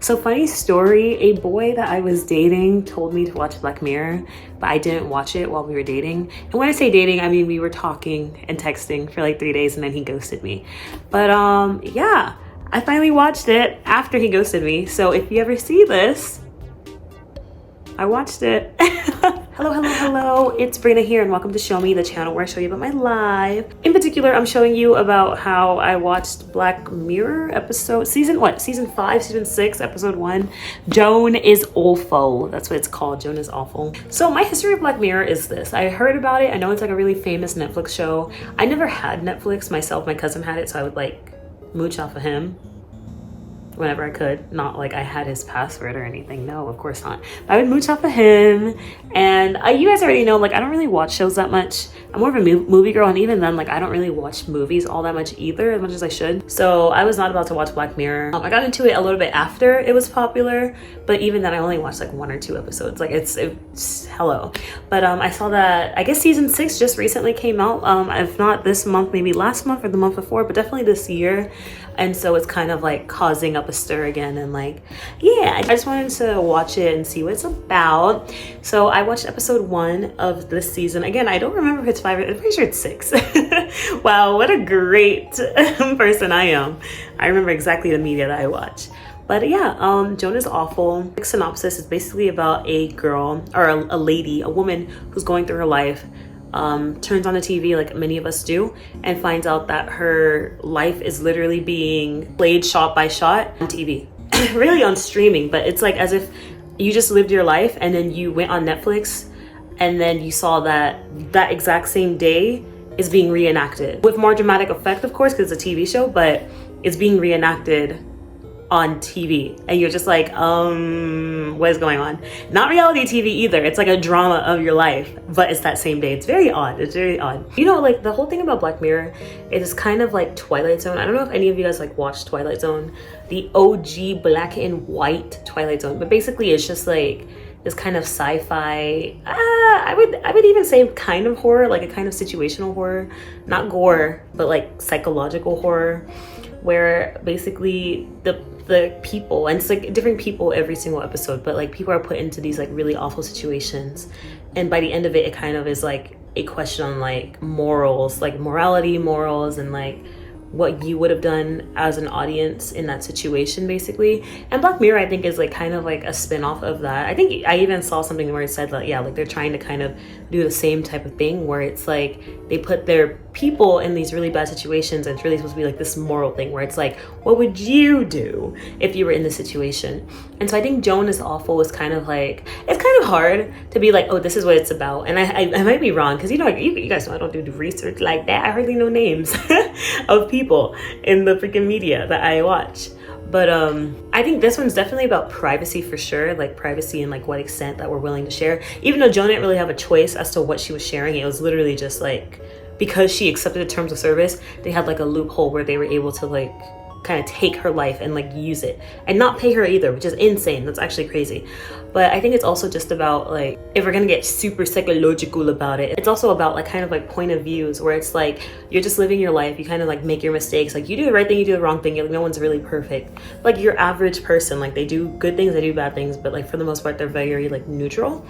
So funny story, a boy that I was dating told me to watch Black Mirror, but I didn't watch it while we were dating. And when I say dating, I mean we were talking and texting for like 3 days and then he ghosted me. But yeah, I finally watched it after he ghosted me. So if you ever see this, I watched it. Hello, it's Brina here and welcome to Show Me, the channel where I show you about my life. In particular, I'm showing you about how I watched Black Mirror episode, season 5, season 6, episode 1. JOAN is Awful. That's what it's called, JOAN is Awful. So my history of Black Mirror is this. I heard about it. I know it's like a really famous Netflix show. I never had Netflix myself. My cousin had it, so I would like mooch off of him whenever I could. Not like I had his password or anything. No, of course not. But I would mooch off of him. And you guys already know, like, I don't really watch shows that much. I'm more of a movie girl. And even then, like, I don't really watch movies all that much either, as much as I should. So I was not about to watch Black Mirror. I got into it a little bit after it was popular. But even then, I only watched like 1 or 2 episodes. Like, it's hello. But I saw that, I guess season 6 just recently came out. If not this month, maybe last month or the month before, but definitely this year. And so it's kind of like causing up a stir again. And like, yeah, I just wanted to watch it and see what it's about. So I watched episode 1 of this season. Again, I don't remember if it's 5, I'm pretty sure it's 6. Wow, what a great person I am. I remember exactly the media that I watch. But yeah, JOAN is Awful. The synopsis is basically about a girl, or a lady, a woman who's going through her life, turns on the TV like many of us do, and finds out that her life is literally being played shot by shot on TV. Really on streaming, but it's like as if you just lived your life and then you went on Netflix and then you saw that exact same day is being reenacted. With more dramatic effect, of course, because it's a TV show, but it's being reenacted on TV. And you're just like, what is going on? Not reality TV either. It's like a drama of your life, but it's that same day. It's very odd. It's very odd. You know, like the whole thing about Black Mirror, it is kind of like Twilight Zone. I don't know if any of you guys like watched Twilight Zone, the OG black and white Twilight Zone, but basically it's just like this kind of sci-fi, I would even say kind of horror, like a kind of situational horror, not gore, but like psychological horror, where basically the people, and it's like different people every single episode, but like people are put into these like really awful situations, and by the end of it, it kind of is like a question on like morals, like morals, and like what you would have done as an audience in that situation, basically. And Black Mirror, I think, is like kind of like a spin-off of that. I think I even saw something where it said that, yeah, like they're trying to kind of do the same type of thing, where it's like they put their people in these really bad situations, and it's really supposed to be like this moral thing where it's like, what would you do if you were in this situation? And so I think JOAN is Awful is kind of like, it's kind of hard to be like, oh, this is what it's about. And I might be wrong, because you know, you guys know I don't do research like that. I hardly know names of people in the freaking media that I watch. But I think this one's definitely about privacy for sure, like privacy and like what extent that we're willing to share. Even though JOAN didn't really have a choice as to what she was sharing, it was literally just like, because she accepted the terms of service, they had like a loophole where they were able to like kind of take her life and like use it and not pay her either, which is insane. That's actually crazy. But I think it's also just about like, if we're gonna get super psychological about it, it's also about like kind of like point of views, where it's like you're just living your life, you kind of like make your mistakes, like you do the right thing, you do the wrong thing, like no one's really perfect. Like your average person, like they do good things, they do bad things, but like for the most part they're very like neutral.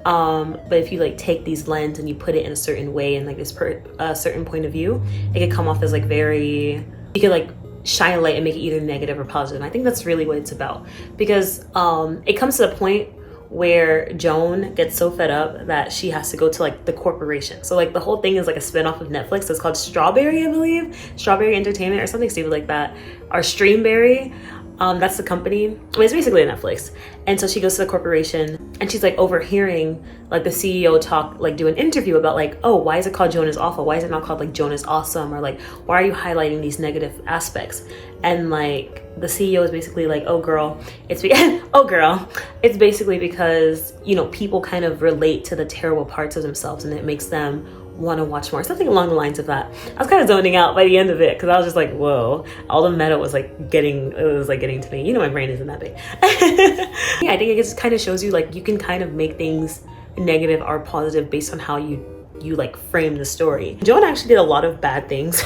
But if you like take these lens and you put it in a certain way and like this certain point of view, it could come off as like very, you could like shine a light and make it either negative or positive. And I think that's really what it's about, because it comes to the point where JOAN gets so fed up that she has to go to like the corporation. So like the whole thing is like a spin-off of Netflix. It's called Strawberry, I believe, Strawberry Entertainment or something stupid like that, or Streamberry. That's the company. I mean, it's basically Netflix. And so she goes to the corporation and she's like overhearing like the CEO talk, like do an interview about like, oh, why is it called JOAN is Awful? Why is it not called like JOAN is Awesome? Or like, why are you highlighting these negative aspects? And like the CEO is basically like, oh girl, it's it's basically because, you know, people kind of relate to the terrible parts of themselves and it makes them want to watch more, something along the lines of that. I was kind of zoning out by the end of it because I was just like, whoa, all the meta was like getting to me. You know, my brain isn't that big. Yeah, I think it just kind of shows you like you can kind of make things negative or positive based on how you like frame the story. JOAN actually did a lot of bad things.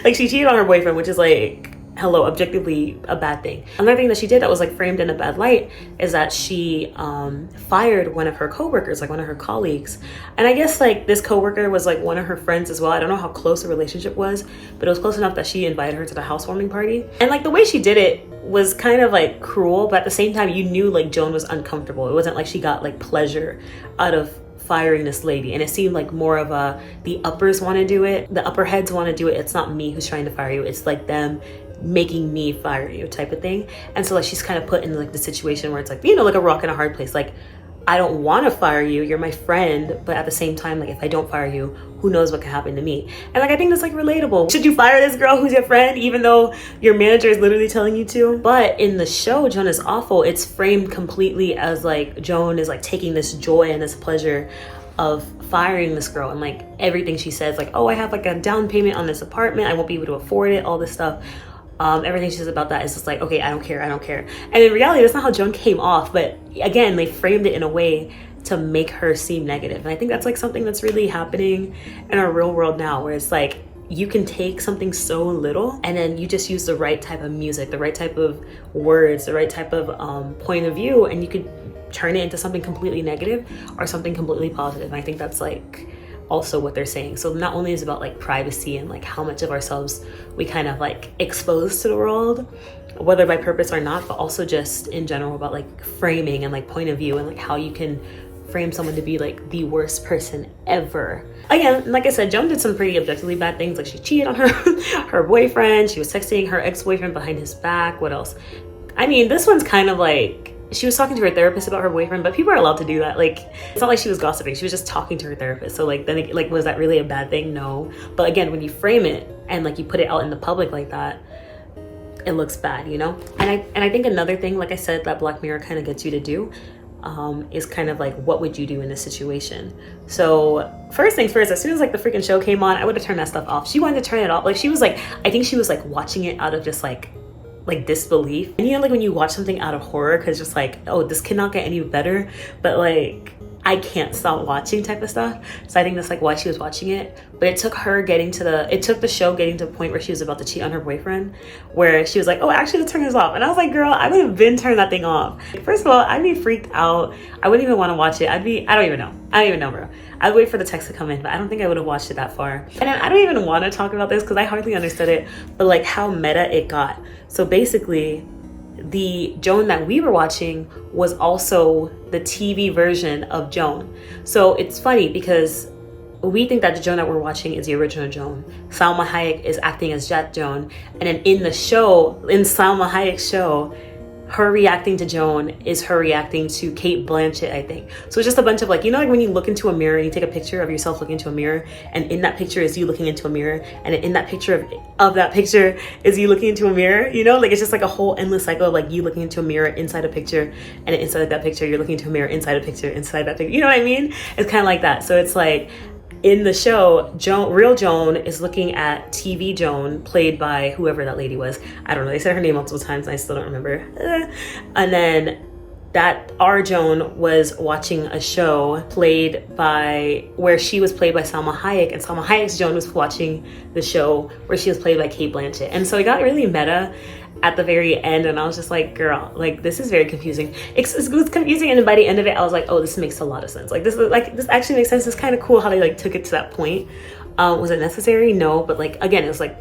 Like she cheated on her boyfriend, which is like hello, objectively a bad thing. Another thing that she did that was like framed in a bad light is that she fired one of her coworkers, like one of her colleagues. And I guess like this coworker was like one of her friends as well. I don't know how close the relationship was, but it was close enough that she invited her to the housewarming party. And like the way she did it was kind of like cruel, but at the same time you knew like Joan was uncomfortable. It wasn't like she got like pleasure out of firing this lady, and it seemed like more of a the uppers want to do it, the upper heads want to do it. It's not me who's trying to fire you, it's like them making me fire you type of thing. And so like she's kind of put in like the situation where it's like, you know, like a rock and a hard place. Like, I don't want to fire you, you're my friend, but at the same time, like if I don't fire you, who knows what can happen to me. And like I think that's like relatable. Should you fire this girl who's your friend even though your manager is literally telling you to? But in the show Joan Is Awful, it's framed completely as like Joan is like taking this joy and this pleasure of firing this girl, and like everything she says, like, oh, I have like a down payment on this apartment, I won't be able to afford it, all this stuff. Everything she says about that is just like, okay, I don't care. And in reality, that's not how Joan came off. But again, they framed it in a way to make her seem negative. And I think that's like something that's really happening in our real world now, where it's like, you can take something so little and then you just use the right type of music, the right type of words, the right type of point of view, and you could turn it into something completely negative or something completely positive. And I think that's like also what they're saying. So not only is it about like privacy and like how much of ourselves we kind of like expose to the world, whether by purpose or not, but also just in general about like framing and like point of view and like how you can frame someone to be like the worst person ever. Again, like I said, Joan did some pretty objectively bad things. Like she cheated on her boyfriend, she was texting her ex-boyfriend behind his back. What else? I mean, this one's kind of like, she was talking to her therapist about her boyfriend, but people are allowed to do that. Like, it's not like she was gossiping, she was just talking to her therapist. So like, then like, was that really a bad thing? No. But again, when you frame it and like you put it out in the public like that, it looks bad, you know? And I think another thing, like I said, that Black Mirror kind of gets you to do is kind of like, what would you do in this situation? So first things first, as soon as like the freaking show came on, I would have turned that stuff off. She wanted to turn it off. Like she was like, I think she was like watching it out of just like disbelief. And you know, like when you watch something out of horror, because just like, oh, this cannot get any better, but like I can't stop watching type of stuff. So I think that's like why she was watching it. But it took the show getting to the point where she was about to cheat on her boyfriend, where she was like, oh, actually, let's turn this off. And I was like, girl, I would have been turned that thing off. First of all, I'd be freaked out. I wouldn't even want to watch it. I don't even know, bro. I'd wait for the text to come in, but I don't think I would have watched it that far. And then I don't even want to talk about this because I hardly understood it, but like how meta it got. So basically, the Joan that we were watching was also the TV version of Joan. So it's funny because we think that the Joan that we're watching is the original Joan. Salma Hayek is acting as that Joan. And then in the show, in Salma Hayek's show, her reacting to Joan is her reacting to Kate Blanchett, I think. So it's just a bunch of like, you know, like when you look into a mirror and you take a picture of yourself looking into a mirror, and in that picture is you looking into a mirror, and in that picture of that picture is you looking into a mirror, you know, like it's just like a whole endless cycle of like you looking into a mirror inside a picture, and inside of that picture you're looking into a mirror inside a picture inside that picture, you know what I mean? It's kind of like that. So it's like, in the show, real Joan is looking at TV Joan, played by whoever that lady was. I don't know. They said her name multiple times and I still don't remember. And then that our Joan was watching a show where she was played by Salma Hayek, and Salma Hayek's Joan was watching the show where she was played by Kate Blanchett. And so it got really meta at the very end, and I was just like, girl, like this is very confusing. It was confusing, and then by the end of it I was like, oh, this makes a lot of sense. Like this actually makes sense. It's kind of cool how they like took it to that point. Was it necessary? No, but like again, it was like,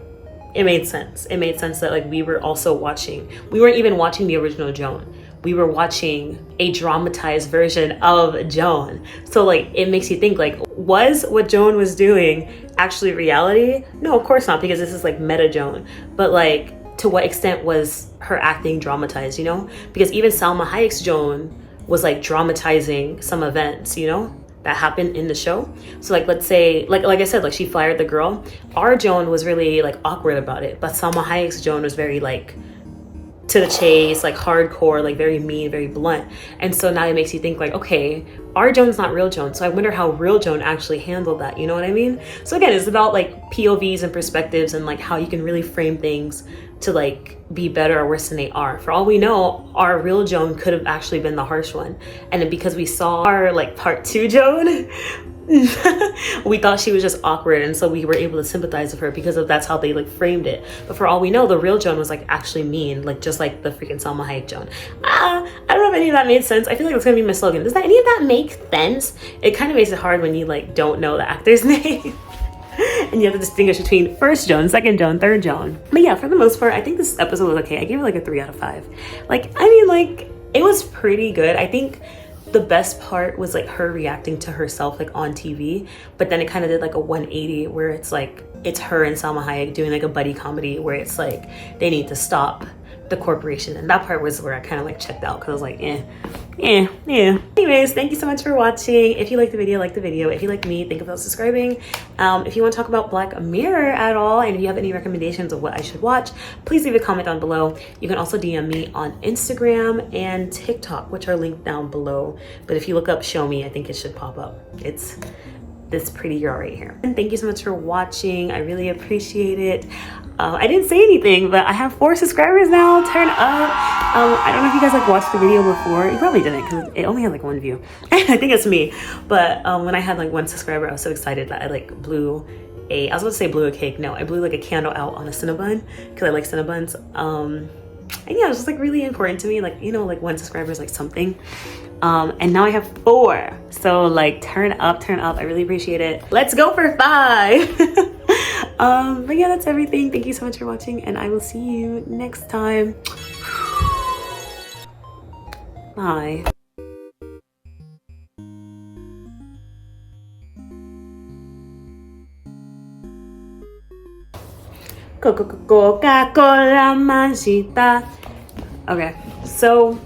it made sense. It made sense that like we were also watching, we weren't even watching the original Joan, we were watching a dramatized version of Joan. So like it makes you think, like, was what Joan was doing actually reality? No, of course not, because this is like meta Joan. But like, to what extent was her acting dramatized, you know? Because even Salma Hayek's Joan was like dramatizing some events, you know, that happened in the show. So like, let's say, like I said, like she fired the girl. Our Joan was really like awkward about it, but Salma Hayek's Joan was very like to the chase, like hardcore, like very mean, very blunt. And so now it makes you think like, okay, our Joan's not real Joan. So I wonder how real Joan actually handled that. You know what I mean? So again, it's about like POVs and perspectives and like how you can really frame things to like be better or worse than they are. For all we know, our real Joan could have actually been the harsh one. And then because we saw our like part 2 Joan, we thought she was just awkward, and so we were able to sympathize with her because of that's how they like framed it. But for all we know, the real Joan was like actually mean, like just like the freaking Salma Hayek Joan. I don't know if any of that made sense. I feel like that's gonna be my slogan. Does that any of that make sense? It kind of makes it hard when you like don't know the actor's name. And you have to distinguish between first Joan, second Joan, third Joan. But yeah, for the most part, I think this episode was okay. I gave it like a 3 out of 5. Like, I mean, like, it was pretty good. I think the best part was like her reacting to herself like on TV, but then it kind of did like a 180 where it's like it's her and Salma Hayek doing like a buddy comedy where it's like they need to stop the corporation, and that part was where I kind of like checked out because I was like yeah. Anyways, thank you so much for watching. If you liked the video, like the video. If you like me, think about subscribing. If you want to talk about Black Mirror at all, and if you have any recommendations of what I should watch, please leave a comment down below. You can also DM me on Instagram and TikTok, which are linked down below. But if you look up Show Me, I think it should pop up. It's this pretty girl right here. And thank you so much for watching. I really appreciate it. I didn't say anything, but I have 4 subscribers now. Turn up. I don't know if you guys like watched the video before. You probably didn't because it only had like 1 view. I think it's me. But when I had like 1 subscriber, I was so excited that I like blew I was about to say blew a cake. No, I blew like a candle out on a Cinnabon because I like Cinnabons. And yeah, it was just like really important to me. Like, you know, like 1 subscriber is like something. And now I have 4. So like turn up. I really appreciate it. Let's go for 5. But yeah, that's everything. Thank you so much for watching, and I will see you next time. Bye. Coca-Cola Manchita. Okay, so